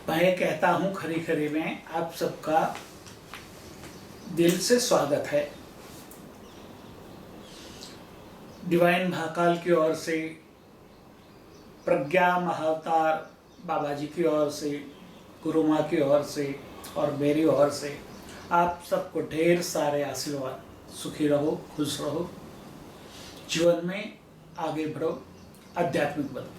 मैं कहता हूँ खरी खरी में आप सबका दिल से स्वागत है। डिवाइन महाकाल की ओर से, प्रज्ञा महाअवतार बाबा जी की ओर से, गुरु माँ की ओर से और मेरी ओर से आप सबको ढेर सारे आशीर्वाद। सुखी रहो, खुश रहो, जीवन में आगे बढ़ो, आध्यात्मिक बनो।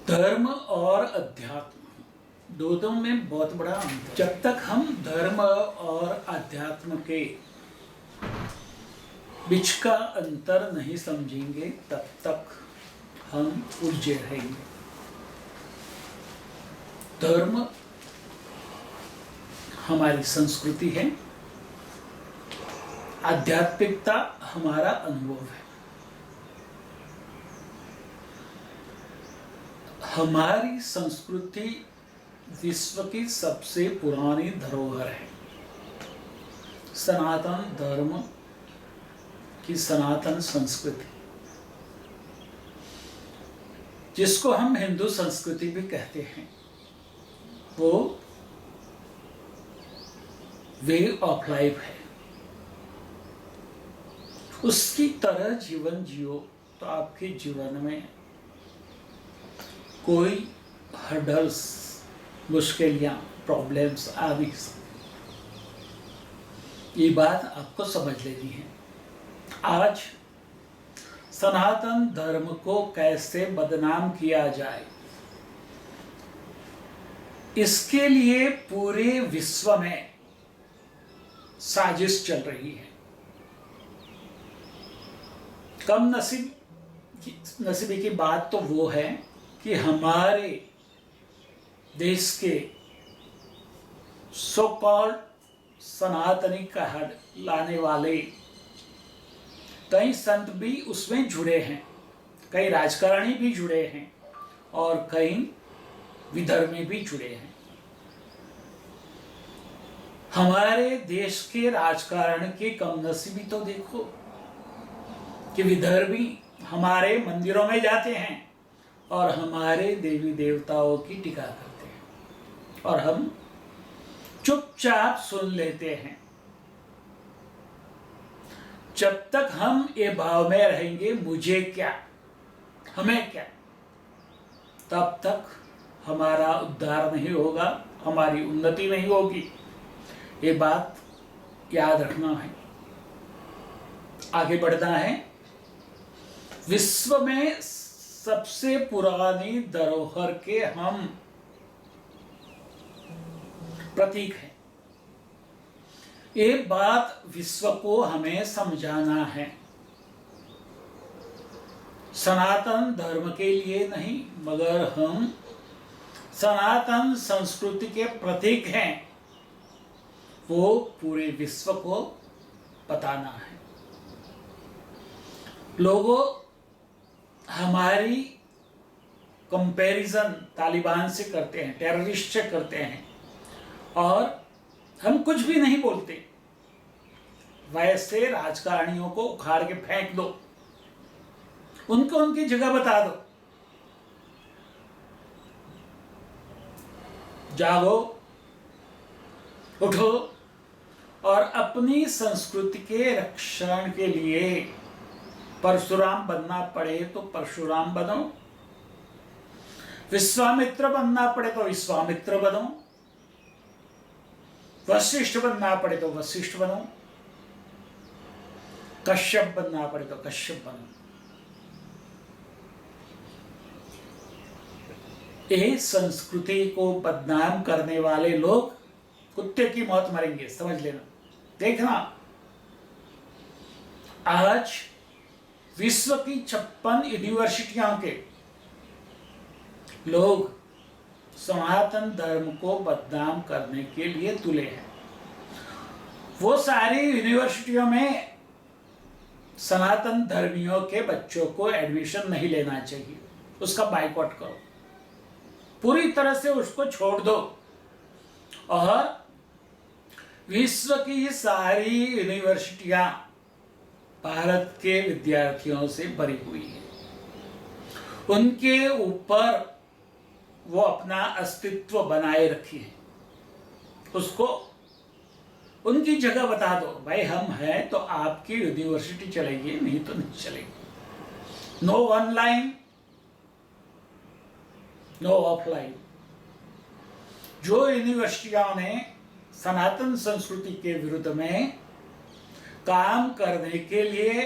धर्म और अध्यात्म दोनों में बहुत बड़ा अंतर। जब तक हम धर्म और अध्यात्म के बीच का अंतर नहीं समझेंगे तब तक हम उलझे रहेंगे। धर्म हमारी संस्कृति है, आध्यात्मिकता हमारा अनुभव है। हमारी संस्कृति विश्व की सबसे पुरानी धरोहर है। सनातन धर्म की सनातन संस्कृति, जिसको हम हिंदू संस्कृति भी कहते हैं, वो वे ऑफ लाइफ है। उसकी तरह जीवन जियो तो आपके जीवन में कोई हर्डल्स, मुश्किलियां, प्रॉब्लम्स आ नहीं सकती। ये बात आपको समझ लेनी है। आज सनातन धर्म को कैसे बदनाम किया जाए, इसके लिए पूरे विश्व में साजिश चल रही है। कम नसीबी की बात तो वो है कि हमारे देश के सो कॉल्ड सनातनी कहर लाने वाले कई संत भी उसमें जुड़े हैं, कई राजकारणी भी जुड़े हैं और कई विधर्मी भी जुड़े हैं। हमारे देश के राजकारण के कमनसीबी तो देखो कि विधर्मी हमारे मंदिरों में जाते हैं और हमारे देवी देवताओं की टीका करते हैं और हम चुपचाप सुन लेते हैं। जब तक हम ये भाव में रहेंगे मुझे क्या, हमें क्या, तब तक हमारा उद्धार नहीं होगा, हमारी उन्नति नहीं होगी। ये बात याद रखना है, आगे बढ़ना है। विश्व में सबसे पुरानी धरोहर के हम प्रतीक हैं। ये बात विश्व को हमें समझाना है। सनातन धर्म के लिए नहीं, मगर हम सनातन संस्कृति के प्रतीक हैं, वो पूरे विश्व को बताना है। लोगों हमारी कंपैरिजन तालिबान से करते हैं, टेररिस्ट से करते हैं और हम कुछ भी नहीं बोलते। वैसे राजकारणियों को उखाड़ के फेंक दो, उनको उनकी जगह बता दो। जागो, उठो और अपनी संस्कृति के रक्षण के लिए परशुराम बनना पड़े तो परशुराम बनो, विश्वामित्र बनना पड़े तो विश्वामित्र बनो, वशिष्ठ बनना पड़े तो वशिष्ठ बनो, कश्यप बनना पड़े तो कश्यप बनो। ये संस्कृति को बदनाम करने वाले लोग कुत्ते की मौत मरेंगे, समझ लेना। देखना, आज विश्व की 56 यूनिवर्सिटियों के लोग सनातन धर्म को बदनाम करने के लिए तुले हैं। वो सारी यूनिवर्सिटियों में सनातन धर्मियों के बच्चों को एडमिशन नहीं लेना चाहिए, उसका बाइकआउट करो, पूरी तरह से उसको छोड़ दो। और विश्व की सारी यूनिवर्सिटियां भारत के विद्यार्थियों से भरी हुई है। उनके ऊपर वो अपना अस्तित्व बनाए रखी है, उसको उनकी जगह बता दो, भाई हम हैं तो आपकी यूनिवर्सिटी चलेगी, नहीं तो नहीं चलेगी। No online, no offline. जो यूनिवर्सिटियों ने सनातन संस्कृति के विरुद्ध में काम करने के लिए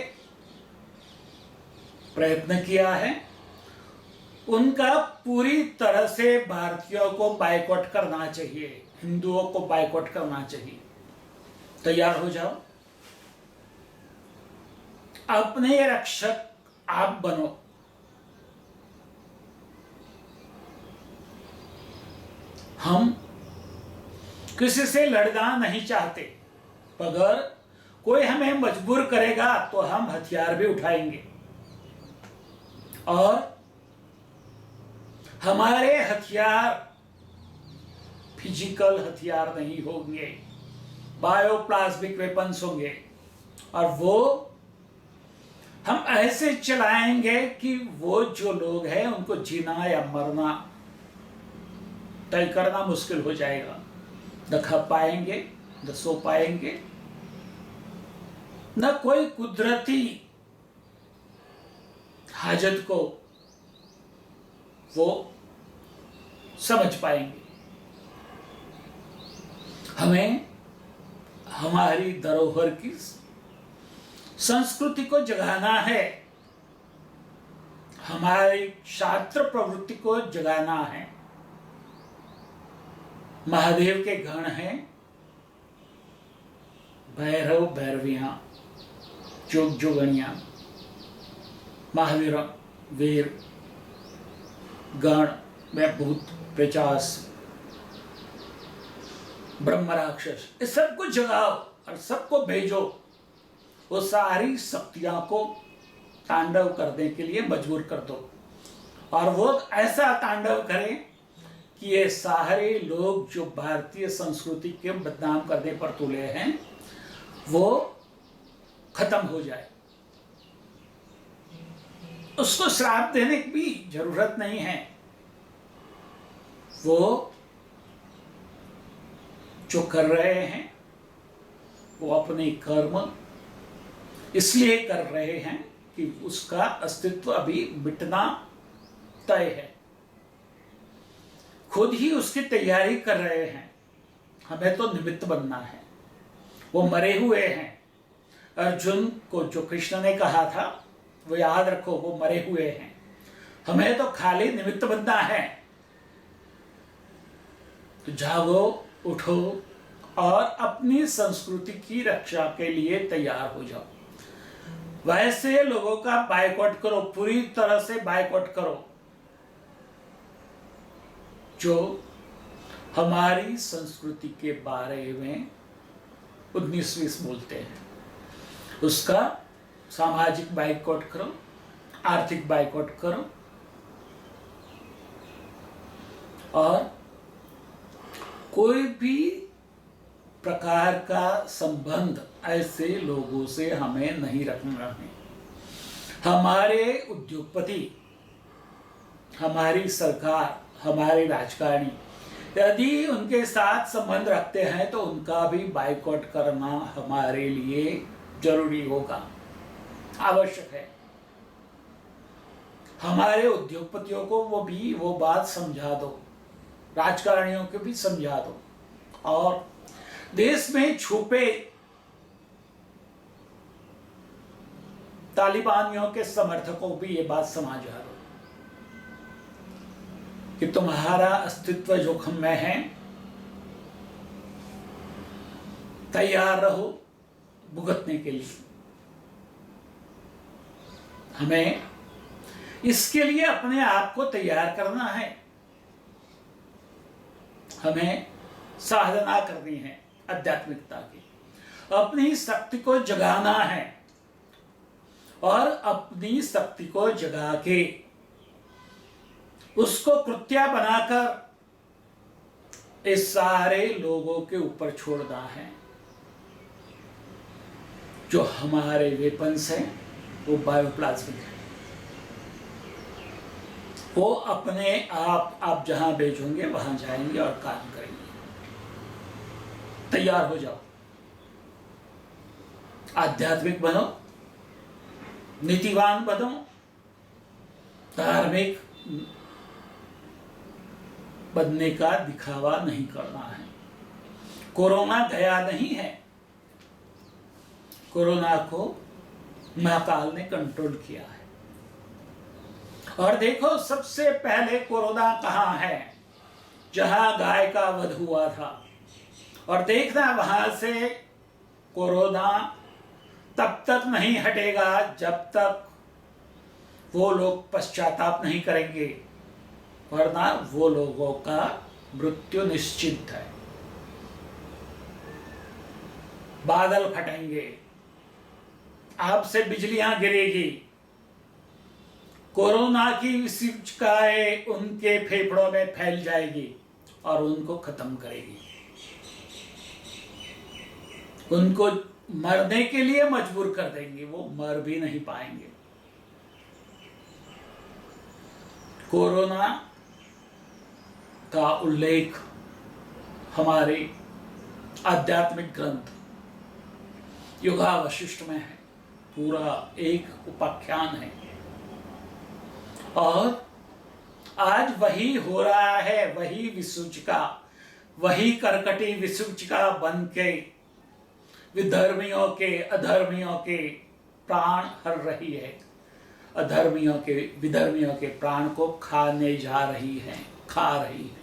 प्रयत्न किया है, उनका पूरी तरह से भारतीयों को बायकॉट करना चाहिए, हिंदुओं को बायकॉट करना चाहिए। तैयार हो जाओ, अपने रक्षक आप बनो। हम किसी से लड़ना नहीं चाहते, अगर कोई हमें मजबूर करेगा तो हम हथियार भी उठाएंगे, और हमारे हथियार फिजिकल हथियार नहीं होंगे, बायोप्लाज्मिक वेपन्स होंगे, और वो हम ऐसे चलाएंगे कि वो जो लोग हैं उनको जीना या मरना तय करना मुश्किल हो जाएगा। न खा पाएंगे, न सो पाएंगे, न कोई कुदरती हाजत को वो समझ पाएंगे। हमें हमारी धरोहर की संस्कृति को जगाना है, हमारी शास्त्र प्रवृत्ति को जगाना है। महादेव के गण हैं, भैरव भैरवियां, जोग जोगणियां, महावीर वीर गण में भूत पिशाच ब्रह्म राक्षस, इस सबको जगाओ और सबको भेजो, वो सारी शक्तियां को तांडव करने के लिए मजबूर कर दो, और वो ऐसा तांडव करें कि ये सारे लोग जो भारतीय संस्कृति के बदनाम करने पर तुले हैं वो खत्म हो जाए। उसको श्राप देने की भी जरूरत नहीं है, वो जो कर रहे हैं वो अपने कर्म इसलिए कर रहे हैं कि उसका अस्तित्व अभी मिटना तय है, खुद ही उसकी तैयारी कर रहे हैं, हमें तो निमित्त बनना है। वो मरे हुए हैं, अर्जुन को जो कृष्ण ने कहा था वो याद रखो, वो मरे हुए हैं, हमें तो खाली निमित्त बनना है। तो जागो, उठो और अपनी संस्कृति की रक्षा के लिए तैयार हो जाओ। वैसे लोगों का बायकॉट करो, पूरी तरह से बायकॉट करो जो हमारी संस्कृति के बारे में 19-20 बोलते हैं। उसका सामाजिक बायकॉट करो, आर्थिक बायकॉट करो, और कोई भी प्रकार का संबंध ऐसे लोगों से हमें नहीं रखना है। हमारे उद्योगपति, हमारी सरकार, हमारे राजकारणी यदि उनके साथ संबंध रखते हैं तो उनका भी बायकॉट करना हमारे लिए जरूरी होगा, आवश्यक है। हमारे उद्योगपतियों को वो बात समझा दो, राजकारणियों को भी समझा दो, और देश में छुपे तालिबानियों के समर्थकों को भी ये बात समझा दो कि तुम्हारा अस्तित्व जोखिम में है, तैयार रहो भुगतने के लिए। हमें इसके लिए अपने आप को तैयार करना है, हमें साधना करनी है आध्यात्मिकता की, अपनी शक्ति को जगाना है, और अपनी शक्ति को जगा के उसको कृत्या बनाकर इस सारे लोगों के ऊपर छोड़ना है। जो हमारे वेपन्स हैं वो बायोप्लाज्मिक है, वो अपने आप जहां भेजोगे वहां जाएंगे और काम करेंगे। तैयार हो जाओ, आध्यात्मिक बनो, नीतिवान बनो, धार्मिक बनने का दिखावा नहीं करना है। कोरोना गया नहीं है, कोरोना को महाकाल ने कंट्रोल किया है। और देखो, सबसे पहले कोरोना कहाँ है? जहां गाय का वध हुआ था। और देखना, वहां से कोरोना तब तक नहीं हटेगा जब तक वो लोग पश्चाताप नहीं करेंगे, वरना वो लोगों का मृत्यु निश्चित है। बादल फटेंगे, आपसे बिजलियां गिरेगी, कोरोना की विषिकाएं उनके फेफड़ों में फैल जाएगी और उनको खत्म करेगी। उनको मरने के लिए मजबूर कर देंगे, वो मर भी नहीं पाएंगे। कोरोना का उल्लेख हमारे आध्यात्मिक ग्रंथ युगा वशिष्ठ में है, पूरा एक उपाख्यान है। और आज वही हो रहा है, वही विसूचिका, वही कर्कटी विसूचिका बन के विधर्मियों के, अधर्मियों के प्राण हर रही है। अधर्मियों के, विधर्मियों के प्राण को खाने जा रही है, खा रही है।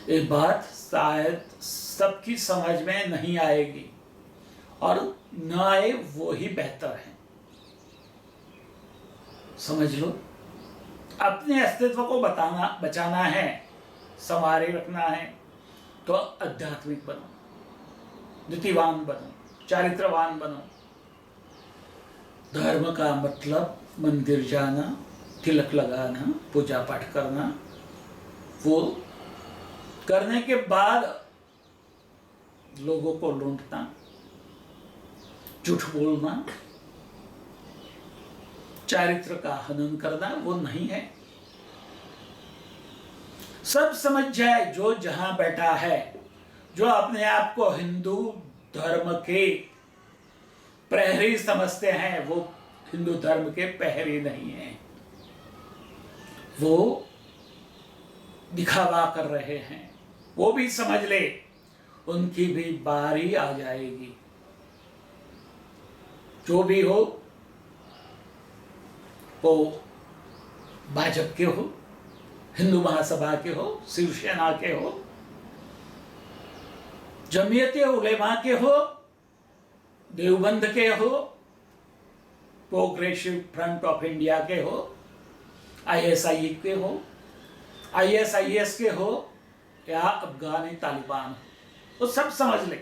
ये बात शायद सबकी समझ में नहीं आएगी, और न आए वो ही बेहतर है। समझ लो, अपने अस्तित्व को बचाना है, संवारे रखना है, तो आध्यात्मिक बनो, नीतिवान बनो, चारित्रवान बनो। धर्म का मतलब मंदिर जाना, तिलक लगाना, पूजा पाठ करना, वो करने के बाद लोगों को लूटना, झूठ बोलना, चारित्र का हनन करना, वो नहीं है। सब समझ जाए जो जहां बैठा है, जो अपने आप को हिंदू धर्म के प्रहरी समझते हैं, वो हिंदू धर्म के प्रहरी नहीं हैं। वो दिखावा कर रहे हैं। वो भी समझ ले, उनकी भी बारी आ जाएगी। जो भी हो, वो भाजपा के हो, हिंदू महासभा के हो, शिवसेना के हो, जमीयत उलेमा के हो, देवबंद के हो, प्रोग्रेसिव फ्रंट ऑफ इंडिया के हो, आईएसआई के हो, आईएसआईएस के हो, या अफगानी तालिबान हो, तो सब समझ ले,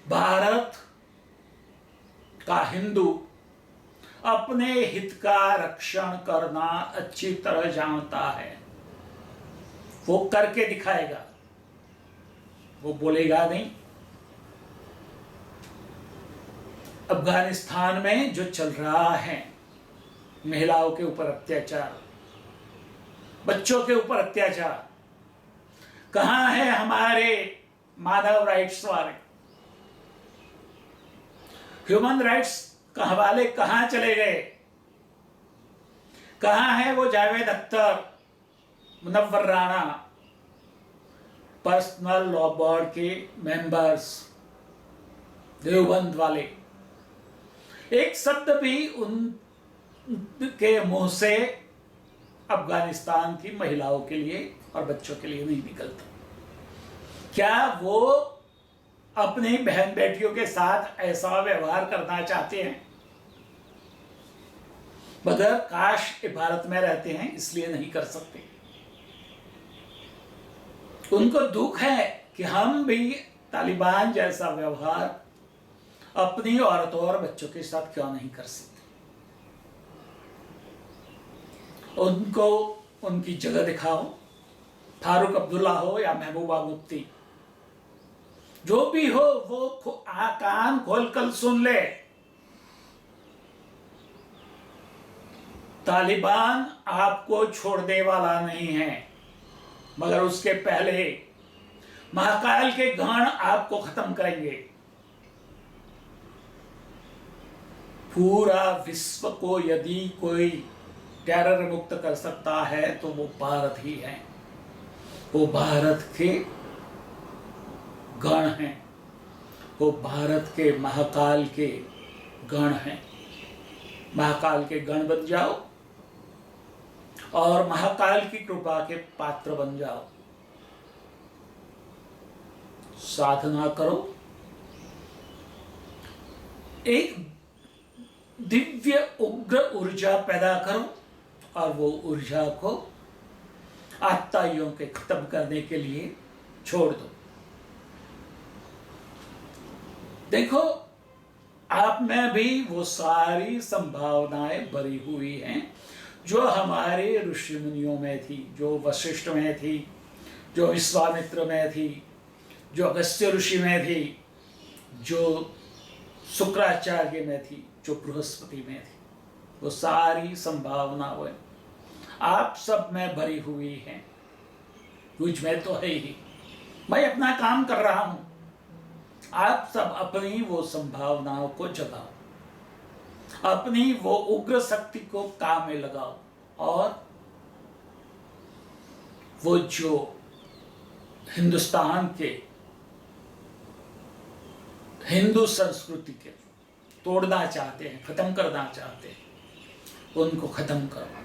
भारत का हिंदू अपने हित का रक्षण करना अच्छी तरह जानता है। वो करके दिखाएगा, वो बोलेगा नहीं। अफगानिस्तान में जो चल रहा है, महिलाओं के ऊपर अत्याचार, बच्चों के ऊपर अत्याचार, कहां है हमारे मानव राइट्स वाले? ह्यूमन राइट्स का हवाले कहां चले गए? कहां है वो Javed Akhtar, Munawwar Rana, personal law board के मेंबर्स, देवबंद वाले? एक शब्द भी उनके मुंह से अफगानिस्तान की महिलाओं के लिए और बच्चों के लिए नहीं निकलता। क्या वो अपनी बहन बेटियों के साथ ऐसा व्यवहार करना चाहते हैं? मगर काश भारत में रहते हैं, इसलिए नहीं कर सकते। उनको दुख है कि हम भी तालिबान जैसा व्यवहार अपनी औरतों और बच्चों के साथ क्यों नहीं कर सकते। उनको उनकी जगह दिखाओ, फारूक अब्दुल्ला हो या महबूबा मुफ्ती, जो भी हो, वो कान खोलकर सुन ले। तालिबान आपको छोड़ने वाला नहीं है, मगर उसके पहले महाकाल के गण आपको खत्म करेंगे। पूरा विश्व को यदि कोई टेरर मुक्त कर सकता है तो वो भारत ही है। वो भारत के गण हैं, वो भारत के महाकाल के गण हैं। महाकाल के गण बन जाओ और महाकाल की कृपा के पात्र बन जाओ। साधना करो, एक दिव्य उग्र ऊर्जा पैदा करो और वो ऊर्जा को आत्ताइयों के खत्म करने के लिए छोड़ दो। देखो, आप में भी वो सारी संभावनाएं भरी हुई हैं जो हमारे ऋषि मुनियों में थी, जो वशिष्ठ में थी, जो विश्वामित्र में थी, जो अगस्त्य ऋषि में थी, जो शुक्राचार्य में थी, जो बृहस्पति में थी। वो सारी संभावनाएं आप सब में भरी हुई हैं। मुझ में तो है ही, मैं अपना काम कर रहा हूं। आप सब अपनी वो संभावनाओं को जगाओ, अपनी वो उग्र शक्ति को काम में लगाओ और वो जो हिंदुस्तान के हिंदू संस्कृति के तोड़ना चाहते हैं, खत्म करना चाहते हैं, उनको खत्म करो।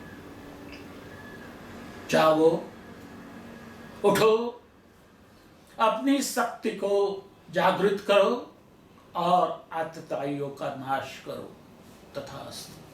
जाओ, उठो, अपनी शक्ति को जागृत करो और आतताइयों का नाश करो। तथास्तु।